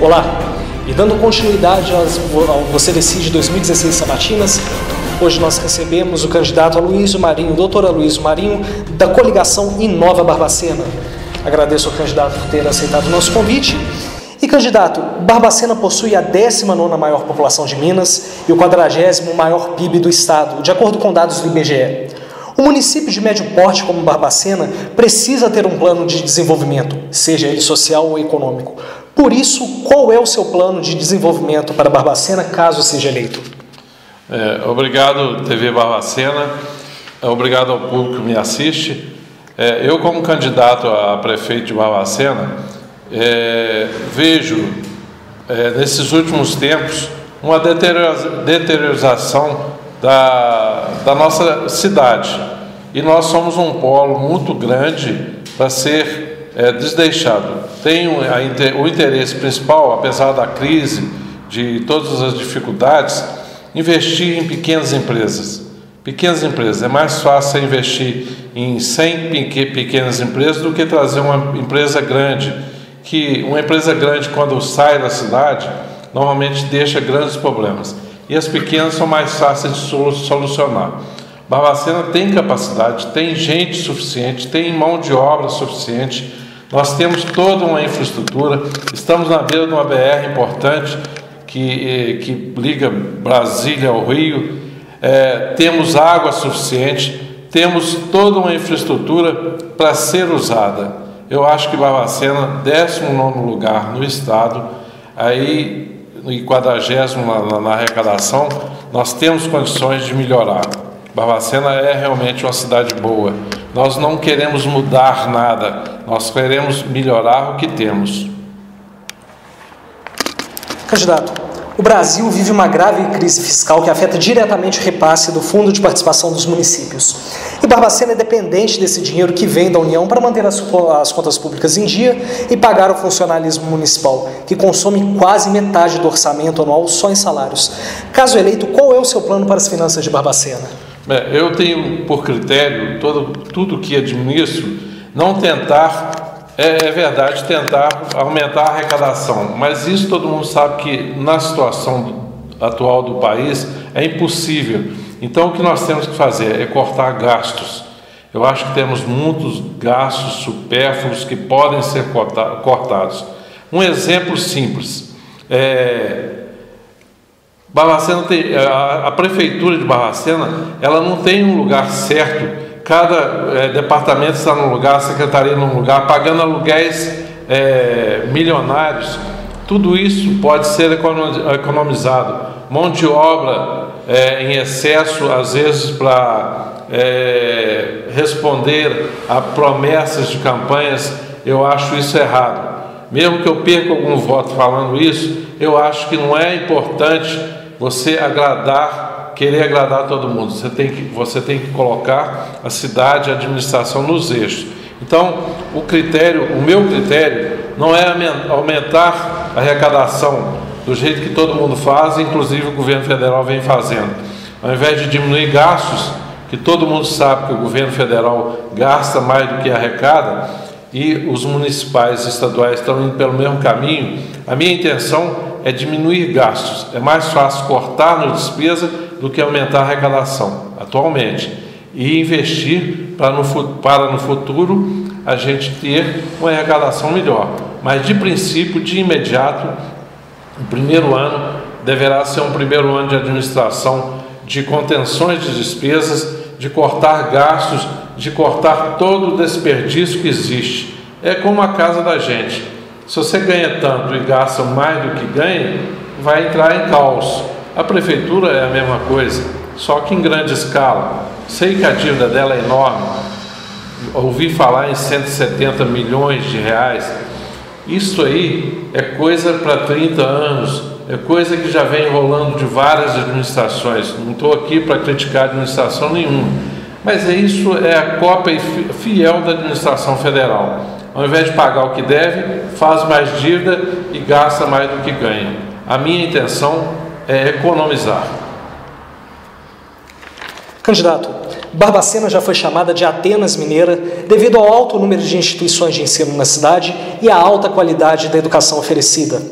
Olá, e dando continuidade ao Você Decide 2016 Sabatinas, hoje nós recebemos o candidato Aloysio Marinho, doutor Aloysio Marinho, da coligação Inova Barbacena. Agradeço ao candidato por ter aceitado o nosso convite. E, candidato, Barbacena possui a 19ª maior população de Minas e o 40º maior PIB do estado, de acordo com dados do IBGE. O município de médio porte como Barbacena precisa ter um plano de desenvolvimento, seja ele social ou econômico. Por isso, qual é o seu plano de desenvolvimento para Barbacena, caso seja eleito? Obrigado, TV Barbacena. Obrigado ao público que me assiste. Eu, como candidato a prefeito de Barbacena, vejo, nesses últimos tempos, uma deteriorização da nossa cidade. E nós somos um polo muito grande para ser desleixado. Tem o interesse principal, apesar da crise, de todas as dificuldades, investir em pequenas empresas. Pequenas empresas. É mais fácil investir em 100 pequenas empresas do que trazer uma empresa grande. Que uma empresa grande, quando sai da cidade, normalmente deixa grandes problemas. E as pequenas são mais fáceis de solucionar. Barbacena tem capacidade, tem gente suficiente, tem mão de obra suficiente. Nós temos toda uma infraestrutura, estamos na beira de uma BR importante que liga Brasília ao Rio, temos água suficiente, temos toda uma infraestrutura para ser usada. Eu acho que Barbacena, 19º lugar no estado, aí e 40º na arrecadação, nós temos condições de melhorar. Barbacena é realmente uma cidade boa. Nós não queremos mudar nada, nós queremos melhorar o que temos. Candidato, o Brasil vive uma grave crise fiscal que afeta diretamente o repasse do Fundo de Participação dos Municípios. E Barbacena é dependente desse dinheiro que vem da União para manter as contas públicas em dia e pagar o funcionalismo municipal, que consome quase metade do orçamento anual só em salários. Caso eleito, qual é o seu plano para as finanças de Barbacena? Eu tenho por critério, tudo que administro, não tentar, verdade, tentar aumentar a arrecadação, mas isso todo mundo sabe que na situação atual do país é impossível. Então o que nós temos que fazer é cortar gastos. Eu acho que temos muitos gastos supérfluos que podem ser cortados. Um exemplo simples, Barbacena a prefeitura de Barbacena, ela não tem um lugar certo. Cada departamento está num lugar, a secretaria num lugar, pagando aluguéis milionários. Tudo isso pode ser economizado. Mão de obra em excesso, às vezes, para responder a promessas de campanhas, eu acho isso errado. Mesmo que eu perca algum voto falando isso, eu acho que não é importante você querer agradar todo mundo. Você tem que colocar a cidade, a administração nos eixos. Então, o meu critério não é aumentar a arrecadação do jeito que todo mundo faz, inclusive o governo federal vem fazendo. Ao invés de diminuir gastos, que todo mundo sabe que o governo federal gasta mais do que arrecada, e os municipais e estaduais estão indo pelo mesmo caminho, a minha intenção é diminuir gastos. É mais fácil cortar na despesa do que aumentar a arrecadação, atualmente. E investir para no futuro a gente ter uma arrecadação melhor. Mas, de princípio, de imediato, o primeiro ano deverá ser um primeiro ano de administração, de contenções de despesas, de cortar gastos, de cortar todo o desperdício que existe. É como a casa da gente. Se você ganha tanto e gasta mais do que ganha, vai entrar em caos. A prefeitura é a mesma coisa, só que em grande escala. Sei que a dívida dela é enorme. Ouvi falar em 170 milhões de reais. Isso aí é coisa para 30 anos, é coisa que já vem rolando de várias administrações. Não estou aqui para criticar administração nenhuma, mas isso é a cópia fiel da administração federal. Ao invés de pagar o que deve, faz mais dívida e gasta mais do que ganha. A minha intenção é economizar. Candidato, Barbacena já foi chamada de Atenas Mineira devido ao alto número de instituições de ensino na cidade e à alta qualidade da educação oferecida.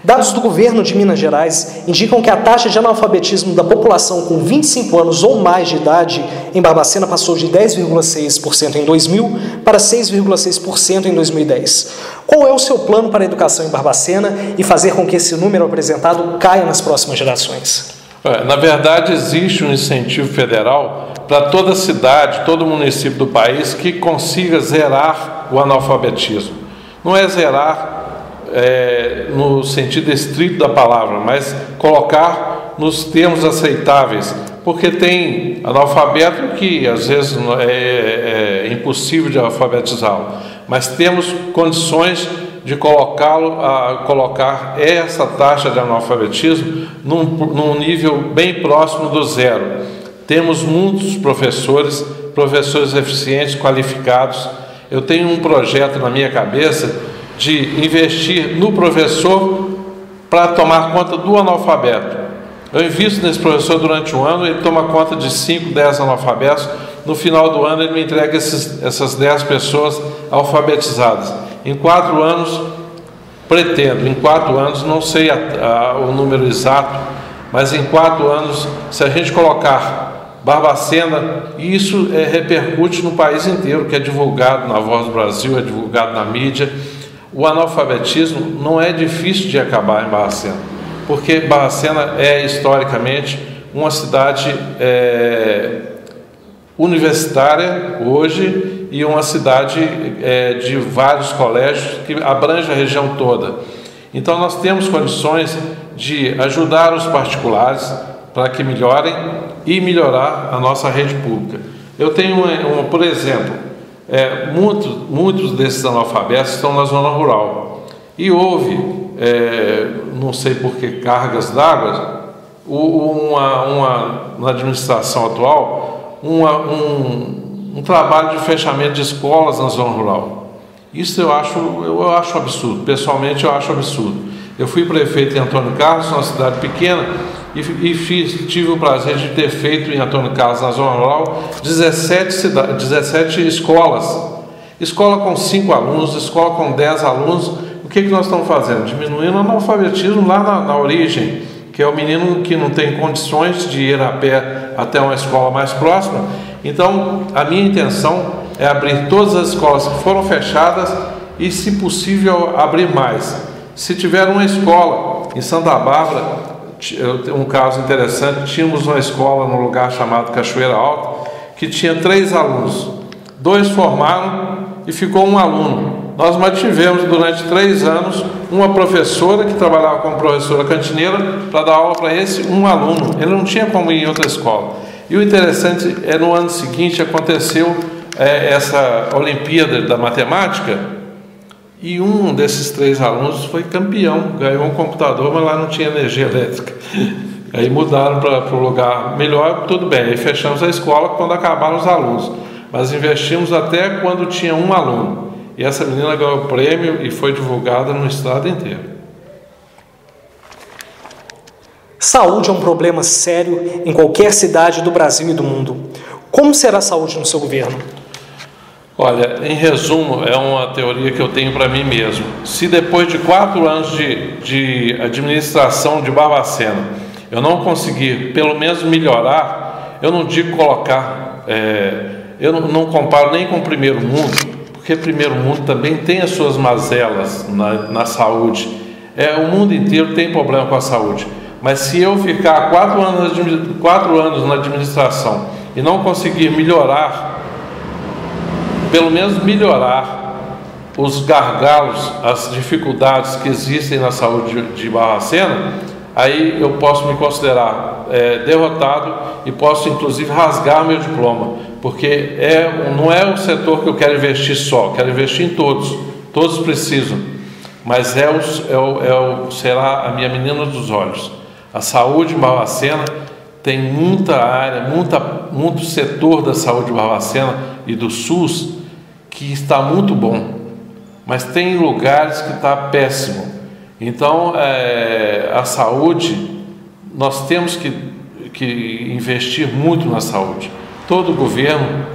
Dados do governo de Minas Gerais indicam que a taxa de analfabetismo da população com 25 anos ou mais de idade em Barbacena passou de 10,6% em 2000 para 6,6% em 2010. Qual é o seu plano para a educação em Barbacena e fazer com que esse número apresentado caia nas próximas gerações? Na verdade, existe um incentivo federal para toda cidade, todo município do país que consiga zerar o analfabetismo. Não é zerar no sentido estrito da palavra, mas colocar nos termos aceitáveis, porque tem analfabeto que às vezes é impossível de alfabetizá-lo, mas temos condições de colocar essa taxa de analfabetismo num nível bem próximo do zero. Temos muitos professores eficientes, qualificados. Eu tenho um projeto na minha cabeça de investir no professor para tomar conta do analfabeto. Eu invisto nesse professor durante um ano, ele toma conta de 5, 10 analfabetos. No final do ano, ele me entrega essas 10 pessoas alfabetizadas. Em 4 anos, pretendo, em 4 anos, não sei o número exato, mas em 4 anos, se a gente colocar Barbacena, e isso repercute no país inteiro, que é divulgado na Voz do Brasil, é divulgado na mídia. O analfabetismo não é difícil de acabar em Barbacena, porque Barbacena é historicamente uma cidade universitária hoje e uma cidade de vários colégios que abrange a região toda. Então nós temos condições de ajudar os particulares para que melhorem e melhorar a nossa rede pública. Eu tenho, por exemplo, muitos desses analfabetos estão na zona rural e houve, não sei por que cargas d'água, na administração atual, um trabalho de fechamento de escolas na zona rural. Isso eu acho absurdo, pessoalmente eu acho absurdo. Eu fui prefeito em Antônio Carlos, uma cidade pequena, e tive o prazer de ter feito em Antônio Carlos, na zona rural, 17 escolas. Escola com 5 alunos, escola com 10 alunos. O que nós estamos fazendo? Diminuindo o analfabetismo lá na origem, que é o menino que não tem condições de ir a pé até uma escola mais próxima. Então, a minha intenção é abrir todas as escolas que foram fechadas e, se possível, abrir mais. Se tiver uma escola em Santa Bárbara, um caso interessante, tínhamos uma escola num lugar chamado Cachoeira Alta, que tinha 3 alunos. 2 formaram e ficou 1 aluno. Nós mantivemos durante 3 anos uma professora que trabalhava como professora cantineira para dar aula para esse 1 aluno. Ele não tinha como ir em outra escola. E o interessante é, no ano seguinte aconteceu essa Olimpíada da Matemática, e um desses 3 alunos foi campeão, ganhou um computador, mas lá não tinha energia elétrica. Aí mudaram para um lugar melhor, tudo bem, aí fechamos a escola quando acabaram os alunos, mas investimos até quando tinha 1 aluno. E essa menina ganhou o prêmio e foi divulgada no estado inteiro. Saúde é um problema sério em qualquer cidade do Brasil e do mundo. Como será a saúde no seu governo? Olha, em resumo, é uma teoria que eu tenho para mim mesmo. Se depois de 4 anos de administração de Barbacena eu não conseguir pelo menos melhorar, eu não digo colocar, eu não comparo nem com o primeiro mundo, porque primeiro mundo também tem as suas mazelas na saúde. O mundo inteiro tem problema com a saúde. Mas se eu ficar 4 anos na administração e não conseguir melhorar, pelo menos melhorar os gargalos, as dificuldades que existem na saúde de Barbacena, aí eu posso me considerar derrotado e posso inclusive rasgar meu diploma, porque não é o setor que eu quero investir só, quero investir em todos precisam, mas será a minha menina dos olhos. A saúde em Barbacena tem muita área, muito setor da saúde de Barbacena e do SUS que está muito bom, mas tem lugares que está péssimo. Então, a saúde, nós temos que investir muito na saúde. todo o governo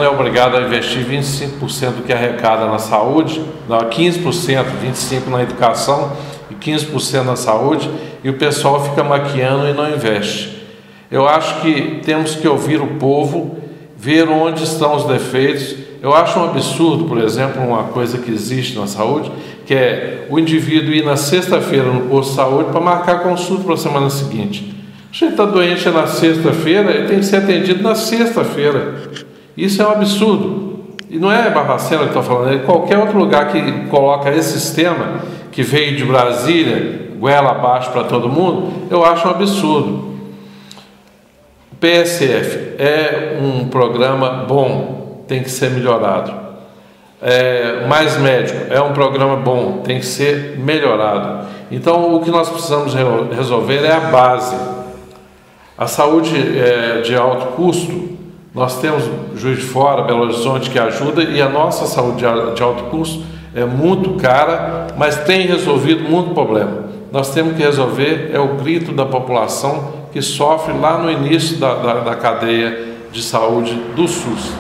é obrigado a investir 25% do que arrecada na saúde, não, 15%, 25% na educação e 15% na saúde, e o pessoal fica maquiando e não investe. Eu acho que temos que ouvir o povo, ver onde estão os defeitos. Eu acho um absurdo, por exemplo, uma coisa que existe na saúde, que é o indivíduo ir na sexta-feira no posto de saúde para marcar consulta para a semana seguinte. Se ele está doente na sexta-feira, ele tem que ser atendido na sexta-feira. Isso é um absurdo. E não é Barbacena que estou falando, é qualquer outro lugar que coloca esse sistema, que veio de Brasília, goela abaixo para todo mundo, eu acho um absurdo. O PSF é um programa bom, tem que ser melhorado. Mais médico é um programa bom, tem que ser melhorado. Então, o que nós precisamos resolver é a base. A saúde de alto custo, nós temos Juiz de Fora, Belo Horizonte que ajuda, e a nossa saúde de alto custo é muito cara, mas tem resolvido muito problema. Nós temos que resolver o grito da população que sofre lá no início da cadeia de saúde do SUS.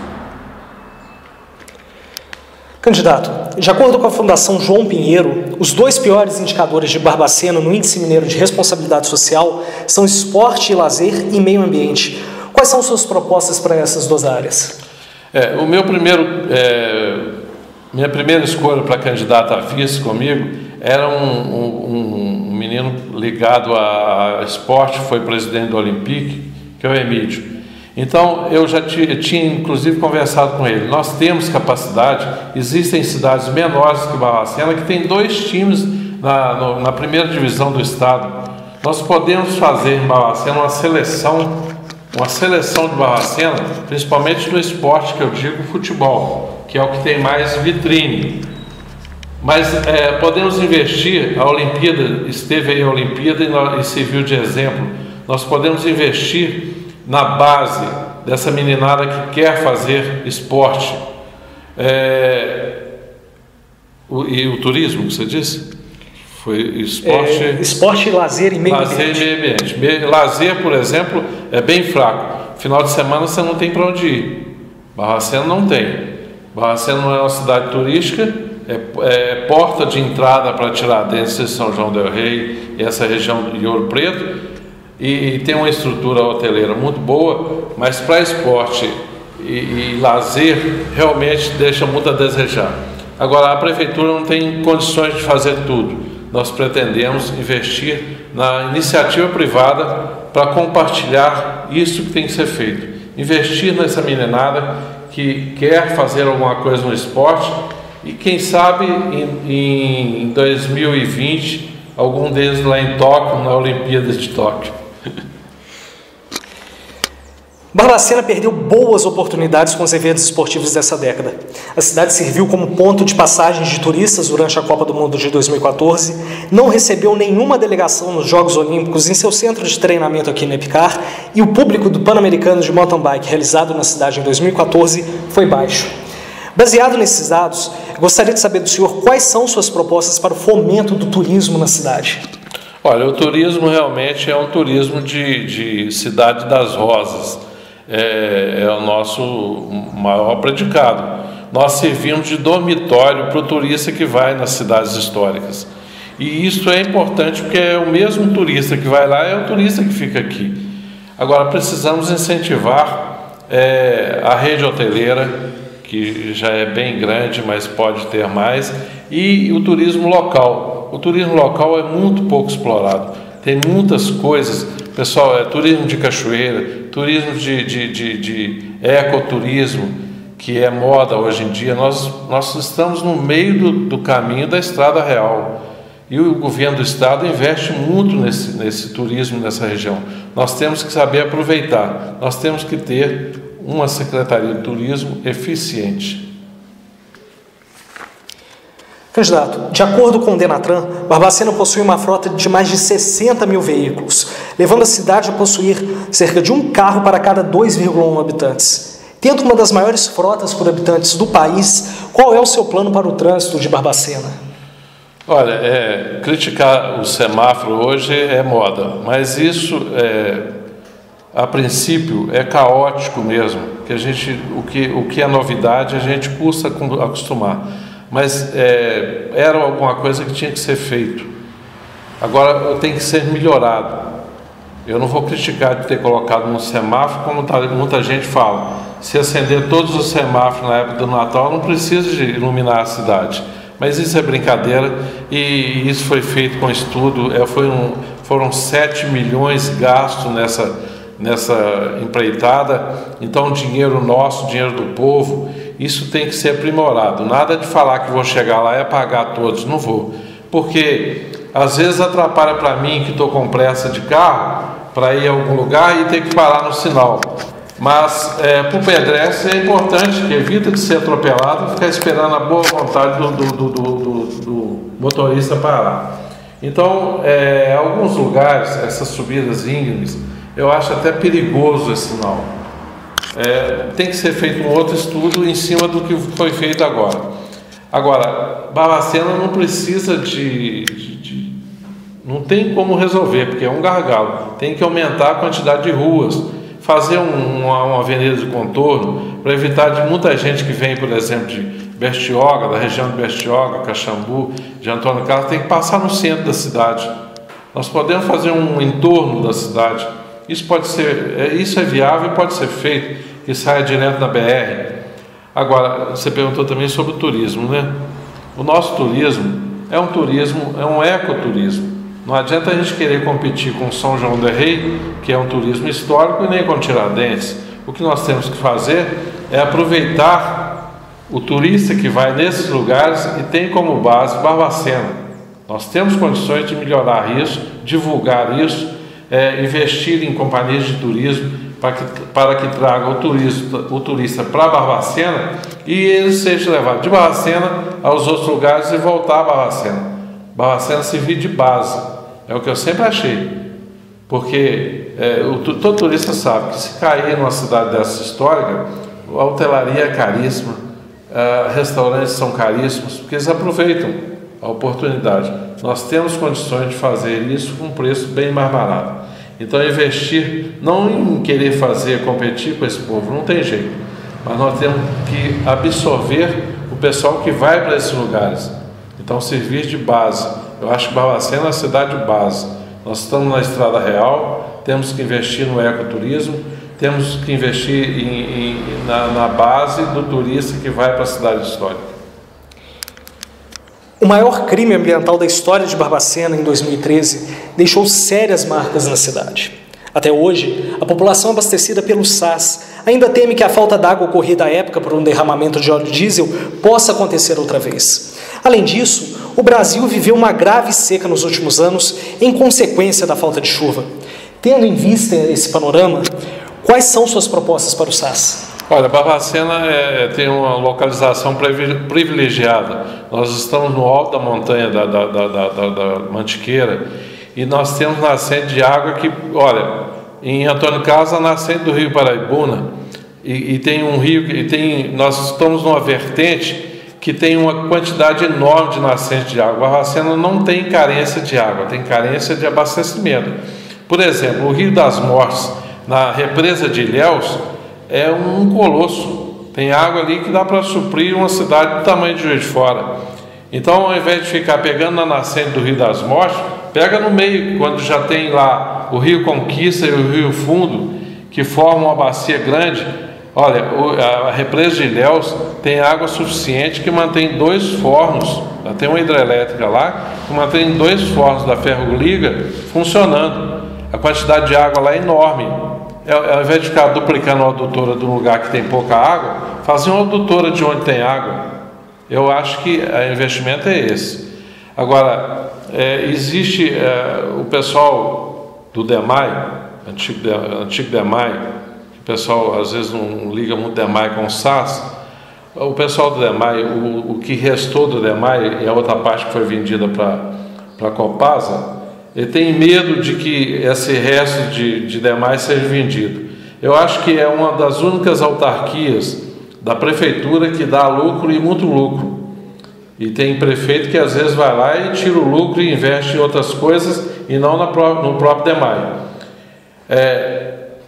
Candidato, de acordo com a Fundação João Pinheiro, os 2 piores indicadores de Barbacena no Índice Mineiro de Responsabilidade Social são esporte e lazer e meio ambiente. Quais são suas propostas para essas 2 áreas? Minha primeira escolha para candidato a vice comigo era um menino ligado a esporte, foi presidente do Olympique, que é o Emílio. Então, eu já tinha inclusive conversado com ele. Nós temos capacidade, existem cidades menores que Barbacena que tem 2 times na primeira divisão do estado. Nós podemos fazer em Barbacena uma seleção de Barbacena, principalmente no esporte que eu digo futebol, que é o que tem mais vitrine. Mas podemos investir, a Olimpíada, esteve aí a Olimpíada e serviu de exemplo. Nós podemos investir na base dessa meninada que quer fazer esporte. E o turismo, que você disse? Foi esporte... esporte, lazer e meio ambiente. Lazer e meio ambiente. Lazer, por exemplo, é bem fraco. Final de semana você não tem para onde ir. Barbacena não tem. Barbacena não é uma cidade turística, é porta de entrada para Tiradentes, São João del Rei e essa região de Ouro Preto, e tem uma estrutura hoteleira muito boa, mas para esporte e lazer realmente deixa muito a desejar. Agora, a prefeitura não tem condições de fazer tudo. Nós pretendemos investir na iniciativa privada para compartilhar isso que tem que ser feito. Investir nessa meninada que quer fazer alguma coisa no esporte e quem sabe em 2020 algum deles lá em Tóquio, na Olimpíada de Tóquio. Barbacena perdeu boas oportunidades com os eventos esportivos dessa década. A cidade serviu como ponto de passagem de turistas durante a Copa do Mundo de 2014, não recebeu nenhuma delegação nos Jogos Olímpicos em seu centro de treinamento aqui no Epicar, e o público do Pan-Americano de Mountain Bike realizado na cidade em 2014 foi baixo. Baseado nesses dados, gostaria de saber do senhor quais são suas propostas para o fomento do turismo na cidade. Olha, o turismo realmente é um turismo de Cidade das Rosas. É o nosso maior predicado. Nós servimos de dormitório para o turista que vai nas cidades históricas. E isso é importante porque é o mesmo turista que vai lá, é o turista que fica aqui. Agora, precisamos incentivar a rede hoteleira, que já é bem grande, mas pode ter mais, e o turismo local. O turismo local é muito pouco explorado. Tem muitas coisas, pessoal, turismo de cachoeira, turismo de ecoturismo, que é moda hoje em dia. Nós estamos no meio do caminho da Estrada Real. E o governo do estado investe muito nesse turismo nessa região. Nós temos que saber aproveitar. Nós temos que ter uma Secretaria de Turismo eficiente. Candidato, de acordo com o Denatran, Barbacena possui uma frota de mais de 60 mil veículos, levando a cidade a possuir cerca de um carro para cada 2,1 habitantes. Tendo uma das maiores frotas por habitantes do país, qual é o seu plano para o trânsito de Barbacena? Olha, criticar o semáforo hoje é moda, mas isso a princípio é caótico mesmo, que o que é novidade a gente custa acostumar, mas era alguma coisa que tinha que ser feito. Agora tem que ser melhorado. Eu não vou criticar de ter colocado um semáforo, como muita gente fala. Se acender todos os semáforos na época do Natal, não precisa de iluminar a cidade. Mas isso é brincadeira, e isso foi feito com estudo. Foram 7 milhões gastos nessa empreitada. Então, dinheiro nosso, dinheiro do povo, isso tem que ser aprimorado. Nada de falar que vou chegar lá e apagar todos, não vou. Porque às vezes atrapalha para mim, que estou com pressa de carro, para ir a algum lugar e ter que parar no sinal. Mas para o pedestre é importante, que evita de ser atropelado e ficar esperando a boa vontade do motorista parar. Então, alguns lugares, essas subidas íngremes, eu acho até perigoso esse sinal. Tem que ser feito um outro estudo em cima do que foi feito agora. Agora, Barbacena não precisa não tem como resolver, porque é um gargalo. Tem que aumentar a quantidade de ruas, fazer uma avenida de contorno, para evitar de muita gente que vem, por exemplo, de Bertioga, da região de Bertioga, Caxambu, de Antônio Carlos, tem que passar no centro da cidade. Nós podemos fazer um entorno da cidade. Isso é viável e pode ser feito, que saia direto da BR. Agora, você perguntou também sobre o turismo, né? O nosso turismo é um ecoturismo. Não adianta a gente querer competir com São João del Rei, que é um turismo histórico, e nem com Tiradentes. O que nós temos que fazer é aproveitar o turista que vai nesses lugares e tem como base Barbacena. Nós temos condições de melhorar isso, divulgar isso, investir em companhias de turismo para que traga o turista para Barbacena e ele seja levado de Barbacena aos outros lugares e voltar a Barbacena. Barbacena servir de base. É o que eu sempre achei, porque todo turista sabe que se cair numa cidade dessa histórica, a hotelaria é caríssima, restaurantes são caríssimos, porque eles aproveitam a oportunidade. Nós temos condições de fazer isso com um preço bem mais barato. Então, investir, não em querer competir com esse povo, não tem jeito, mas nós temos que absorver o pessoal que vai para esses lugares. Então, servir de base. Eu acho que Barbacena é uma cidade de base. Nós estamos na Estrada Real, temos que investir no ecoturismo, temos que investir na base do turista que vai para a cidade histórica. O maior crime ambiental da história de Barbacena, em 2013, deixou sérias marcas na cidade. Até hoje, a população abastecida pelo SAS ainda teme que a falta d'água ocorrida à época por um derramamento de óleo diesel possa acontecer outra vez. Além disso, o Brasil viveu uma grave seca nos últimos anos em consequência da falta de chuva. Tendo em vista esse panorama, quais são suas propostas para o SAS? Olha, Barbacena tem uma localização privilegiada. Nós estamos no alto da montanha da Mantiqueira e nós temos nascente de água que, olha, em Antônio Carlos, a nascente do Rio Paraibuna, e tem um rio, nós estamos numa vertente que tem uma quantidade enorme de nascente de água. Barbacena não tem carência de água, tem carência de abastecimento. Por exemplo, o Rio das Mortes, na represa de Ilhéus, é um colosso. Tem água ali que dá para suprir uma cidade do tamanho de Juiz de Fora. Então, ao invés de ficar pegando na nascente do Rio das Mortes, pega no meio, quando já tem lá o Rio Conquista e o Rio Fundo, que formam uma bacia grande. Olha, a represa de Ilhéus tem água suficiente que mantém 2 fornos, tem uma hidrelétrica lá, que mantém 2 fornos da Ferroliga funcionando. A quantidade de água lá é enorme. Ao invés de ficar duplicando a adutora de um lugar que tem pouca água, fazer uma adutora de onde tem água. Eu acho que o investimento é esse. Agora, existe o pessoal do DEMAI, antigo DEMAI, o pessoal às vezes não liga muito DEMAI com o SAS. O pessoal do DEMAI, o que restou do DEMAI e a outra parte que foi vendida para a Copasa, ele tem medo de que esse resto de DEMAI seja vendido. Eu acho que é uma das únicas autarquias da prefeitura que dá lucro e muito lucro. E tem prefeito que às vezes vai lá e tira o lucro e investe em outras coisas e não no próprio DEMAI.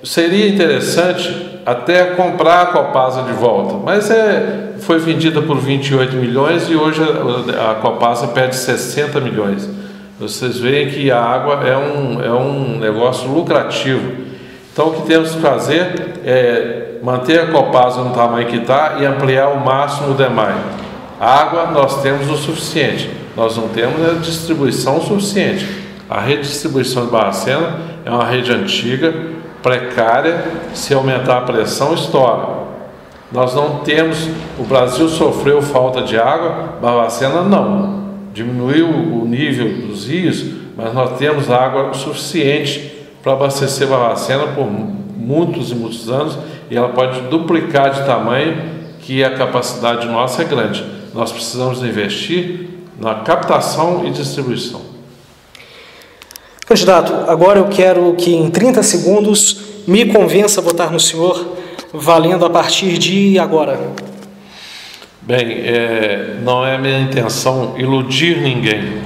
seria interessante até comprar a Copasa de volta, mas foi vendida por 28 milhões e hoje a Copasa perde 60 milhões. Vocês veem que a água é um negócio lucrativo. Então o que temos que fazer é manter a Copasa no tamanho que está e ampliar ao máximo o DEMAI. A água nós temos o suficiente, nós não temos a distribuição suficiente. A rede de distribuição de Barbacena é uma rede antiga, precária, se aumentar a pressão, estoura. Nós não temos, o Brasil sofreu falta de água, Barbacena não. Diminuiu o nível dos rios, mas nós temos água suficiente para abastecer Barbacena por muitos e muitos anos, e ela pode duplicar de tamanho, que a capacidade nossa é grande. Nós precisamos investir na captação e distribuição. Candidato, agora eu quero que em 30 segundos me convença a votar no senhor, valendo a partir de agora. Bem, não é minha intenção iludir ninguém.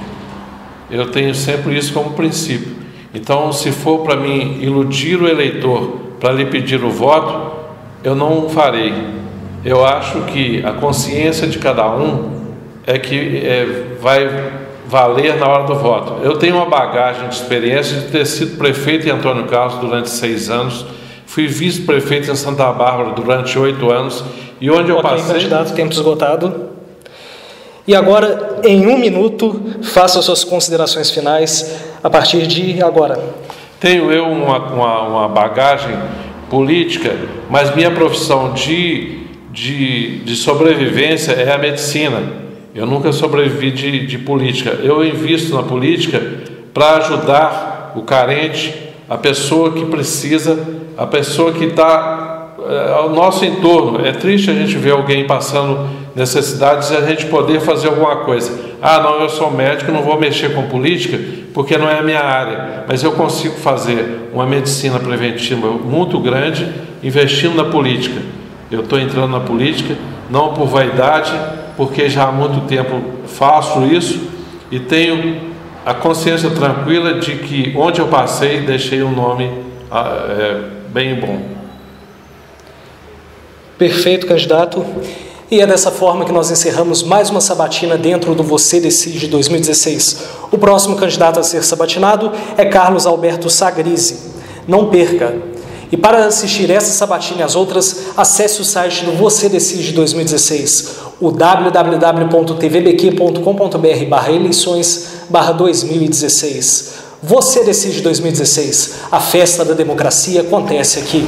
Eu tenho sempre isso como princípio. Então, se for para mim iludir o eleitor para lhe pedir o voto, eu não farei. Eu acho que a consciência de cada um é que vai valer na hora do voto. Eu tenho uma bagagem de experiência de ter sido prefeito em Antônio Carlos durante 6 anos, fui vice-prefeito em Santa Bárbara durante 8 anos, e onde eu passei... Candidato, tempo esgotado. E agora, em 1 minuto, faça as suas considerações finais a partir de agora. Tenho eu uma bagagem política, mas minha profissão de sobrevivência é a medicina. Eu nunca sobrevivi de política. Eu invisto na política para ajudar o carente, a pessoa que precisa, a pessoa que está ao nosso entorno. É triste a gente ver alguém passando necessidades e a gente poder fazer alguma coisa. Ah, não, eu sou médico, não vou mexer com política porque não é a minha área. Mas eu consigo fazer uma medicina preventiva muito grande investindo na política. Eu estou entrando na política não por vaidade, porque já há muito tempo faço isso e tenho a consciência tranquila de que onde eu passei deixei um nome bem bom. Perfeito, candidato. E é dessa forma que nós encerramos mais uma sabatina dentro do Você Decide 2016. O próximo candidato a ser sabatinado é Carlos Alberto Sagrizzi. Não perca! E para assistir essa sabatina e as outras, acesse o site do Você Decide 2016, o www.tvbq.com.br/eleições/2016. Você Decide 2016, a festa da democracia acontece aqui.